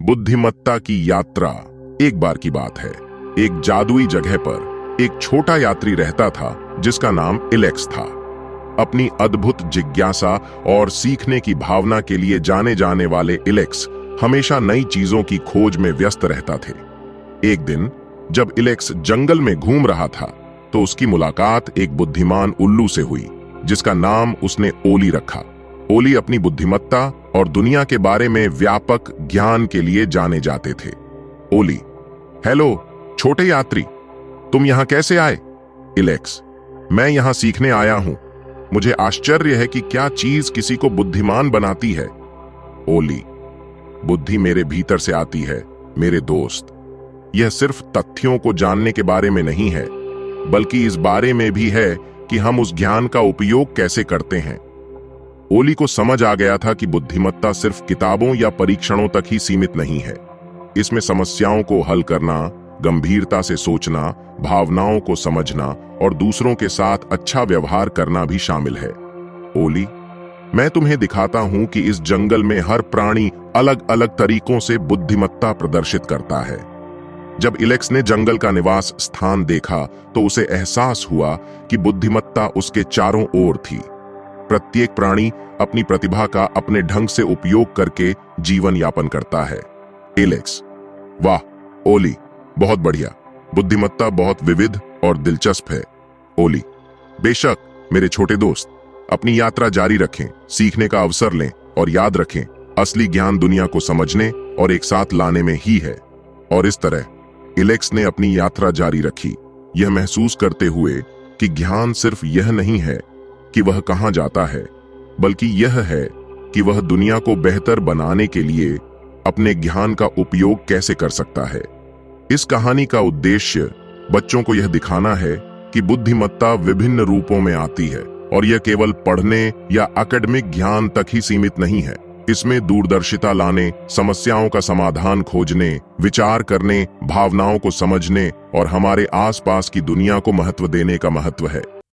बुद्धिमत्ता की यात्रा। एक बार की बात है, एक जादुई जगह पर एक छोटा यात्री रहता था जिसका नाम इलेक्स था। अपनी अद्भुत जिज्ञासा और सीखने की भावना के लिए जाने जाने वाले इलेक्स हमेशा नई चीजों की खोज में व्यस्त रहता थे। एक दिन जब इलेक्स जंगल में घूम रहा था तो उसकी मुलाकात एक बुद्धिमान उल्लू से हुई जिसका नाम उसने ओली रखा। ओली अपनी बुद्धिमत्ता और दुनिया के बारे में व्यापक ज्ञान के लिए जाने जाते थे। ओली: हेलो छोटे यात्री, तुम यहां कैसे आए? इलेक्स: मैं यहां सीखने आया हूं। मुझे आश्चर्य है कि क्या चीज किसी को बुद्धिमान बनाती है। ओली: बुद्धि मेरे भीतर से आती है मेरे दोस्त। यह सिर्फ तथ्यों को जानने के बारे में नहीं है, बल्कि इस बारे में भी है कि हम उस ज्ञान का उपयोग कैसे करते हैं। ओली को समझ आ गया था कि बुद्धिमत्ता सिर्फ किताबों या परीक्षणों तक ही सीमित नहीं है। इसमें समस्याओं को हल करना, गंभीरता से सोचना, भावनाओं को समझना और दूसरों के साथ अच्छा व्यवहार करना भी शामिल है। ओली: मैं तुम्हें दिखाता हूं कि इस जंगल में हर प्राणी अलग अलग तरीकों से बुद्धिमत्ता प्रदर्शित करता है। जब इलेक्स ने जंगल का निवास स्थान देखा तो उसे एहसास हुआ कि बुद्धिमत्ता उसके चारों ओर थी। प्रत्येक प्राणी अपनी प्रतिभा का अपने ढंग से उपयोग करके जीवन यापन करता है। इलेक्स: वाह ओली, बहुत बढ़िया। बुद्धिमत्ता बहुत विविध और दिलचस्प है। ओली: बेशक मेरे छोटे दोस्त, अपनी यात्रा जारी रखें, सीखने का अवसर लें और याद रखें, असली ज्ञान दुनिया को समझने और एक साथ लाने में ही है। और इस तरह इलेक्स ने अपनी यात्रा जारी रखी, यह महसूस करते हुए कि ज्ञान सिर्फ यह नहीं है कि वह कहां जाता है, बल्कि यह है कि वह दुनिया को बेहतर बनाने के लिए अपने ज्ञान का उपयोग कैसे कर सकता है। इस कहानी का उद्देश्य बच्चों को यह दिखाना है कि बुद्धिमत्ता विभिन्न रूपों में आती है और यह केवल पढ़ने या एकेडमिक ज्ञान तक ही सीमित नहीं है। इसमें दूरदर्शिता लाने, समस्याओं का समाधान खोजने, विचार करने, भावनाओं को समझने और हमारे आसपास की दुनिया को महत्व देने का महत्व है।